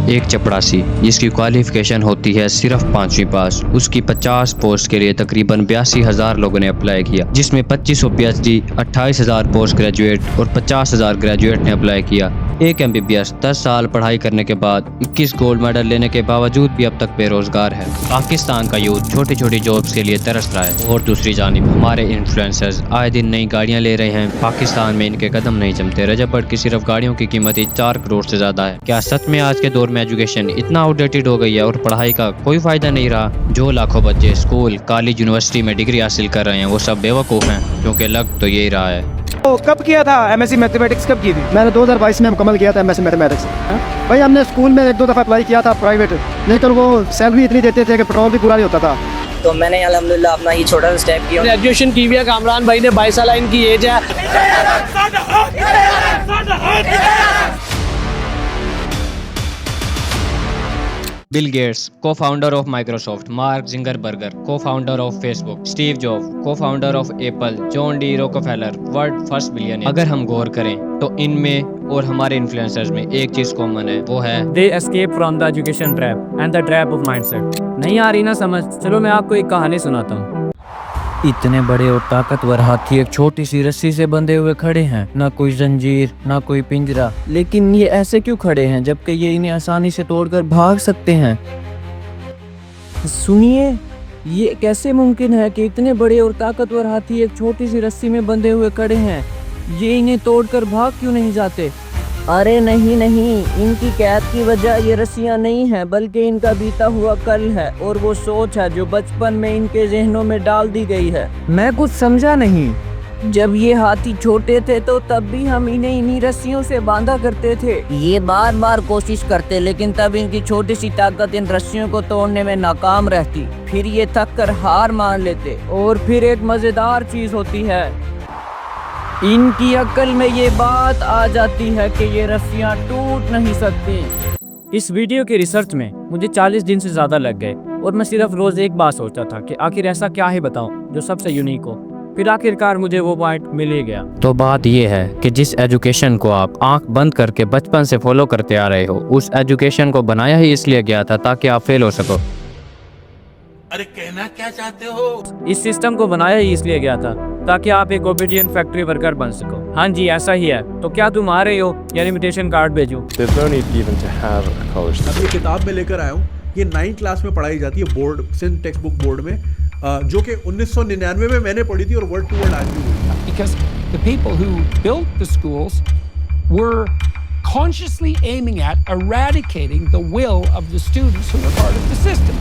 एक चपड़ासी जिसकी क्वालिफिकेशन होती है सिर्फ 5वीं पास, उसकी 50 पोस्ट के लिए तकरीबन 82,000 लोगों ने अप्लाई किया, जिसमें 2500 PhD, 28,000 पोस्ट ग्रेजुएट और 50,000 ग्रेजुएट ने अप्लाई किया। एक MBBS 10 साल पढ़ाई करने के बाद 21 गोल्ड मेडल लेने के बावजूद भी अब तक बेरोजगार है। पाकिस्तान का यूथ छोटी छोटी जॉब्स के लिए तरस रहा है और दूसरी जानिब हमारे इन्फ्लुएंसर्स आए दिन नई गाड़ियां ले रहे हैं। पाकिस्तान में इनके कदम नहीं जमते। रजब भट्ट की सिर्फ गाड़ियों की कीमत ही 4 करोड़ से ज्यादा है। क्या सच में आज के दौर में एजुकेशन इतना आउटडेटेड हो गई है और पढ़ाई का कोई फायदा नहीं रहा? जो लाखों बच्चे स्कूल, कॉलेज, यूनिवर्सिटी में डिग्री हासिल कर रहे हैं वो सब बेवकूफ़ हैं, क्योंकि लग तो यही रहा है। तो कब किया था MSc मैथमेटिक्स, कब की थी? मैंने 2022 में मुकम्मल किया था MSc मैथमेटिक्स। भाई हमने स्कूल में 1-2 दफ़ा अप्लाई किया था प्राइवेट, लेकिन वो सैलरी इतनी देते थे कि पेट्रोल भी पूरा नहीं होता था। तो मैंने अल्हम्दुलिल्लाह अपना ही छोटा सा स्टेप किया। ग्रेजुएशन की हुई है कामरान भाई ने, 22 साल इनकी एज है। Bill Gates, co-founder of Microsoft, Mark Zuckerberg, co-founder of Facebook, Steve Job, co-founder of Apple, John D Rockefeller, world first billionaire. अगर हम गौर करें तो इनमें और हमारे इन्फ्लुएंसर्स में एक चीज कॉमन है, वो है they escape from the education trap and the trap of mindset. नहीं आ रही ना समझ? चलो मैं आपको एक कहानी सुनाता हूँ। इतने बड़े और ताकतवर हाथी एक छोटी सी रस्सी से बंधे हुए खड़े हैं, ना कोई जंजीर ना कोई पिंजरा। लेकिन ये ऐसे क्यों खड़े हैं जबकि ये इन्हें आसानी से तोड़कर भाग सकते हैं? सुनिए, ये कैसे मुमकिन है कि इतने बड़े और ताकतवर हाथी एक छोटी सी रस्सी में बंधे हुए खड़े हैं? ये इन्हें तोड़कर भाग क्यों नहीं जाते? अरे नहीं नहीं, इनकी कैद की वजह ये रस्सियाँ नहीं है, बल्कि इनका बीता हुआ कल है और वो सोच है जो बचपन में इनके जहनों में डाल दी गई है। मैं कुछ समझा नहीं। जब ये हाथी छोटे थे तो तब भी हम इन्हें इन्हीं रस्सियों से बांधा करते थे। ये बार बार कोशिश करते, लेकिन तब इनकी छोटी सी ताकत इन रस्सियों को तोड़ने में नाकाम रहती। फिर ये थक कर हार मान लेते। और फिर एक मजेदार चीज होती है, इनकी अक्ल में ये बात आ जाती है कि ये रस्सियाँ टूट नहीं सकती। इस वीडियो के रिसर्च में मुझे 40 दिन से ज़्यादा लग गए और मैं सिर्फ रोज़ एक बात सोचता था कि आखिर ऐसा क्या ही बताऊं जो सबसे यूनिक हो। फिर आखिरकार मुझे वो पॉइंट मिल ही गया। तो बात ये है कि जिस एजुकेशन को आप आंख बंद करके बचपन से फॉलो करते आ रहे हो, उस एजुकेशन को बनाया ही इसलिए गया था ताकि आप फेल हो सको। अरे कहना क्या चाहते हो? इस सिस्टम को बनाया ही इसलिए गया था ताकि आप एक ओबीडियंट फैक्ट्री वर्कर बन सको। हाँ जी, ऐसा ही है। तो क्या तुम आ रहे हो या इनविटेशन कार्ड भेजूं? अब ये किताब में लेकर आया हूँ, ये 9th क्लास में पढ़ाई जाती है board, Sindh textbook board में, जो कि 1999 में मैंने पढ़ी थी और वर्ड टू वर्ड आज भी हुई। Because the people who built the schools were consciously aiming at eradicating the will of the students who were part of the system.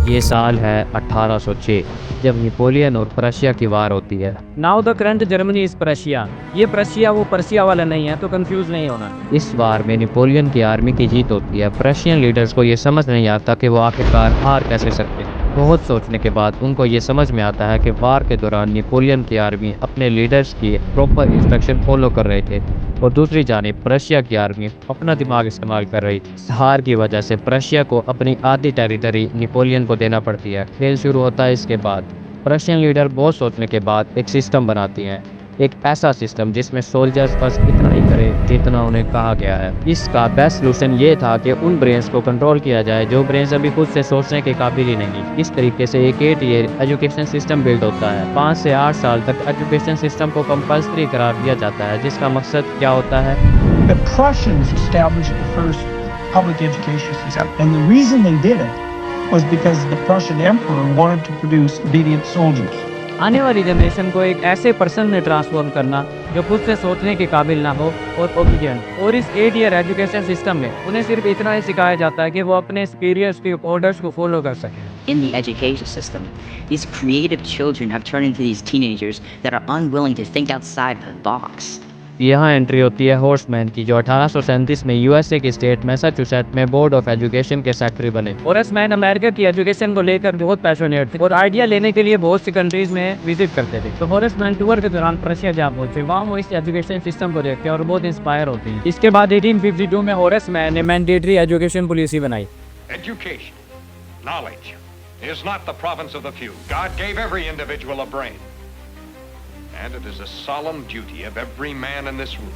ये साल है 1806 जब नेपोलियन और प्रशिया की वार होती है। Now the current Germany is Prussia. ये प्रशिया वो पर्सिया वाला नहीं है, तो कंफ्यूज नहीं होना। इस वार में नेपोलियन की आर्मी की जीत होती है। प्रशियन लीडर्स को ये समझ नहीं आता कि वो आखिरकार हार कैसे सकते। बहुत सोचने के बाद उनको ये समझ में आता है कि वार के दौरान नेपोलियन की आर्मी अपने लीडर्स की प्रॉपर इंस्ट्रक्शन फॉलो कर रहे थे और दूसरी जानिब प्रशिया की आर्मी अपना दिमाग इस्तेमाल कर रही थी। हार की वजह से प्रशिया को अपनी आधी टेरिटरी नेपोलियन को देना पड़ती है। खेल शुरू होता है। इसके बाद प्रशियन लीडर बहुत सोचने के बाद एक सिस्टम बनाती हैं, एक ऐसा सिस्टम जिसमें सोल्जर्स बस इतना ही करें जितना उन्हें कहा गया है। इसका बेस्ट सोल्यूशन ये था कि उन ब्रेन्स को कंट्रोल किया जाए जो ब्रेन्स अभी खुद से सोचने के काबिल ही नहीं। इस तरीके से एक 8 ईयर एजुकेशन सिस्टम बिल्ड होता है। 5 से 8 साल तक एजुकेशन सिस्टम को कंपल्सरी करार दिया जाता है, जिसका मकसद क्या होता है? The Prussians established the first public education system, and the reason they did it was because the Prussian emperor wanted to produce obedient soldiers. आने वाली जनरेशन को एक ऐसे पर्सन में ट्रांसफॉर्म करना जो खुद से सोचने के काबिल ना हो और ओबीडियंट। और इस 8 ईयर एजुकेशन सिस्टम में उन्हें सिर्फ इतना ही सिखाया जाता है कि वो अपने superiors के ऑर्डर्स को फॉलो कर सकें। In the education system, these creative children have turned into these teenagers that are unwilling to think outside the box. यहाँ एंट्री होती है हॉर्समैन की, जो 1837 में यूएसए की स्टेट मैसाचुसेट्स में बोर्ड ऑफ एजुकेशन के सेक्रेटरी बने। हॉर्समैन अमेरिका की एजुकेशन को लेकर बहुत पैशनेट थे और आइडिया लेने के लिए बहुत सी कंट्रीज में विजिट करते थे। तो हॉर्समैन टूर के दौरान प्रशिया जा पहुंचे। वहाँ वो इस एजुकेशन सिस्टम को देखते हैं और बहुत इंस्पायर होते हैं। इसके बाद 1852 में हॉर्समैन ने मैंडेटरी एजुकेशन पॉलिसी बनाई। Education, knowledge, is not the province of the few. God gave every individual a brain. And it is a solemn duty of every man in this room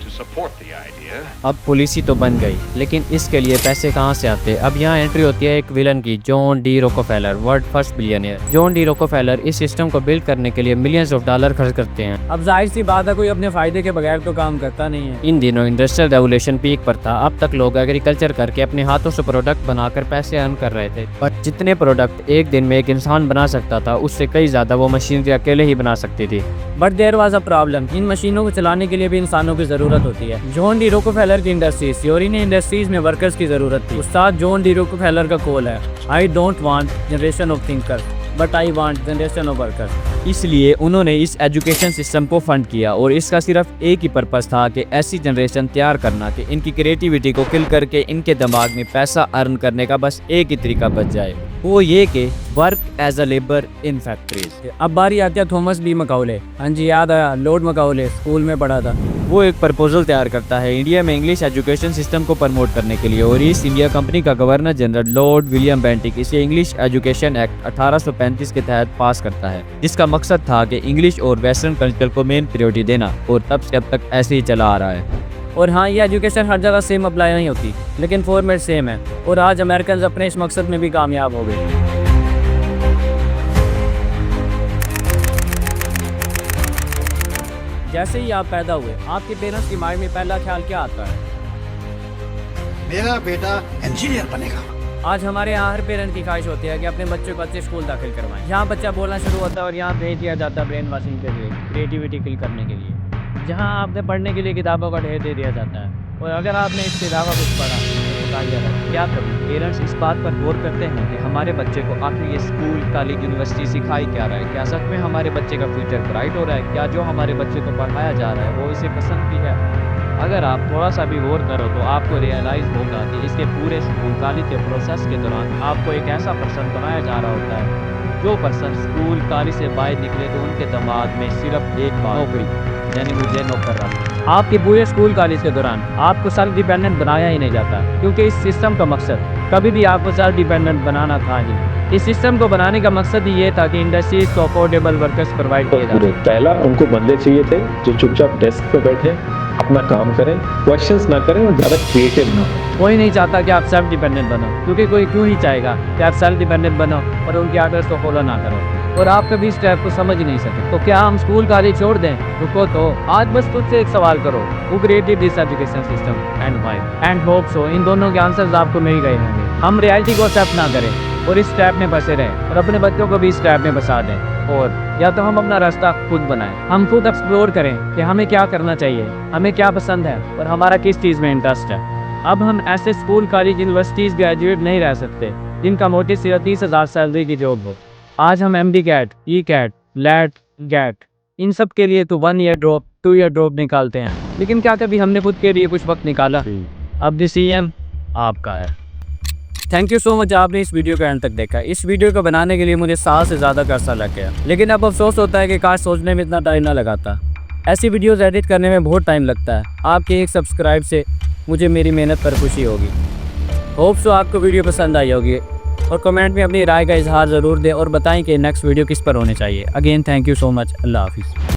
to support the idea. अब police ही तो बन गई, लेकिन इसके लिए पैसे कहाँ से आते? अब यहाँ एंट्री होती है एक विलन की, John D Rockefeller, world first billionaire. John D Rockefeller इस सिस्टम को बिल्ड करने के लिए मिलियंस ऑफ डॉलर खर्च करते हैं। अब जाहिर सी बात है, कोई अपने फायदे के बगैर तो काम करता नहीं है। इन दिनों इंडस्ट्रियल रेवोल्यूशन पीक पर था। अब तक लोग एग्रीकल्चर करके अपने हाथों से प्रोडक्ट बनाकर पैसे अर्न कर रहे थे, पर जितने प्रोडक्ट एक दिन में एक इंसान बना सकता था, उससे कई ज्यादा वो मशीनरी अकेले ही बना सकती थी। But there was a problem, इन मशीनों को चलाने के लिए भी इंसानों की जरूरत होती है। जॉन डी रोकोफेलर की इंडस्ट्रीज, यूरेनियम इंडस्ट्रीज में वर्कर्स की जरूरत थी। उस्ताद जॉन डी रोकोफेलर का कॉल है, I don't want generation of thinkers but I want generation of workers. इसलिए उन्होंने इस एजुकेशन सिस्टम को फंड किया और इसका सिर्फ एक ही पर्पस था कि ऐसी जनरेशन तैयार करना कि इनकी क्रिएटिविटी को किल करके इनके दिमाग में पैसा अर्न करने का बस एक ही तरीका बच जाए, वो ये कि work as a labour in factories. अब बारी आती है थॉमस बी मकाउले। हाँ जी, याद आया, लॉर्ड मकाउले, स्कूल में पढ़ा था। वो एक प्रपोजल तैयार करता है इंडिया में इंग्लिश एजुकेशन सिस्टम को प्रमोट करने के लिए, और ईस्ट इंडिया कंपनी का governor general Lord William Bentinck इसे इंग्लिश एजुकेशन एक्ट 1835 के तहत पास करता है, जिसका मकसद था कि इंग्लिश और वेस्टर्न कल्चर को मेन प्रायोरिटी देना, और तब से अब तक ऐसे ही चला आ रहा है। और हाँ, ये एजुकेशन हर जगह सेम अप्लाई नहीं होती, लेकिन फॉर्मेट सेम है, और आज अमेरिकन अपने इस मकसद में भी कामयाब हो गए। जैसे ही आप पैदा हुए, आपके पेरेंट्स के माइंड में पहला ख्याल क्या आता है? मेरा बेटा इंजीनियर बनेगा। आज हमारे यहाँ हर पेरेंट की ख्वाहिश होती है कि अपने बच्चों को अच्छे स्कूल दाखिल करवाएं। यहाँ बच्चा बोलना शुरू होता है और यहाँ भेज दिया जाता है ब्रेन वॉशिंग के लिए, क्रिएटिविटी किल करने के लिए। जहाँ आपने पढ़ने के लिए किताबों का ढेर दे दिया जाता है, और अगर आपने इसके अलावा कुछ पढ़ा तो क्या कभी पेरेंट्स इस बात पर गौर करते हैं कि हमारे बच्चे को आखिर ये स्कूल, कॉलेज, यूनिवर्सिटी सिखाई क्या रहा है? क्या सच में हमारे बच्चे का फ्यूचर ब्राइट हो रहा है? क्या जो हमारे बच्चे को पढ़ाया जा रहा है वो इसे पसंद भी है? अगर आप थोड़ा सा भी गौर करो तो आपको रियलाइज़ होगा कि इसके पूरे स्कूल, कॉलेज के प्रोसेस के दौरान आपको एक ऐसा पर्सन बनाया जा रहा होता है, जो पर्सन स्कूल, कॉलेज से बाहर निकले तो उनके दिमाग में सिर्फ एक बात, नौकरी, यानी मुझे नौकर रखना। आपके पूरे स्कूल, कॉलेज के दौरान आपको सेल्फ डिपेंडेंट बनाया ही नहीं जाता, क्योंकि इस सिस्टम का मकसद कभी भी आपको सेल्फ डिपेंडेंट बनाना था ही। इस सिस्टम को बनाने का मकसद ही ये था कि इंडस्ट्रीज को अफोर्डेबल वर्कर्स प्रोवाइड किए जाए। पहला उनको बंदे चाहिए थे जो चुपचाप डेस्क पे बैठे अपना काम करें, क्वेश्चंस ना करें और ज़्यादा क्रिएटिव ना हो। कोई नहीं चाहता कि आप सेल्फ डिपेंडेंट बनो, क्योंकि कोई क्यों ही चाहेगा कि आप सेल्फ डिपेंडेंट बनो और उनके आर्डर्स को फॉलो ना करो, और आप कभी इस स्टेप को समझ ही नहीं सकते। तो क्या हम स्कूल, कॉलेज छोड़ दें? रुको तो, आज बस खुद से एक सवाल करो, who created this education system and why? And hope so इन दोनों के आंसर्स आपको मिल गए होंगे। हम रियलिटी को एक्सेप्ट ना करें और इस स्टेप में फंसे रहें, और अपने बच्चों को भी इस स्टेप में फंसा दें, और या तो हम अपना रास्ता खुद बनाएं। हम खुद एक्सप्लोर करें कि हमें क्या करना चाहिए, हमें क्या पसंद है और हमारा किस चीज़ में इंटरेस्ट है। अब हम ऐसे स्कूल, कॉलेज, यूनिवर्सिटीज़ ग्रेजुएट नहीं रह सकते जिनका मोटिव सिर्फ 30,000 सैलरी की जॉब हो। आज हम MD cat, ECAT, LAT, GAT, इन सब के लिए तो 1 ईयर ड्रॉप, 2 ईयर ड्रॉप निकालते हैं, लेकिन क्या कभी हमने खुद के लिए कुछ वक्त निकाला? अब डिसीजन आपका है। थैंक यू सो मच, आपने इस वीडियो को एंड तक देखा। इस वीडियो को बनाने के लिए मुझे साल से ज़्यादा अर्सा लग गया, लेकिन अब अफसोस होता है कि काश सोचने में इतना टाइम ना लगाता। ऐसी वीडियोस एडिट करने में बहुत टाइम लगता है। आपके एक सब्सक्राइब से मुझे मेरी मेहनत पर खुशी होगी। होप सो आपको वीडियो पसंद आई होगी, और कमेंट में अपनी राय का इजहार ज़रूर दें और बताएं कि नेक्स्ट वीडियो किस पर होने चाहिए। Again thank you so much. अल्लाह हाफिज़।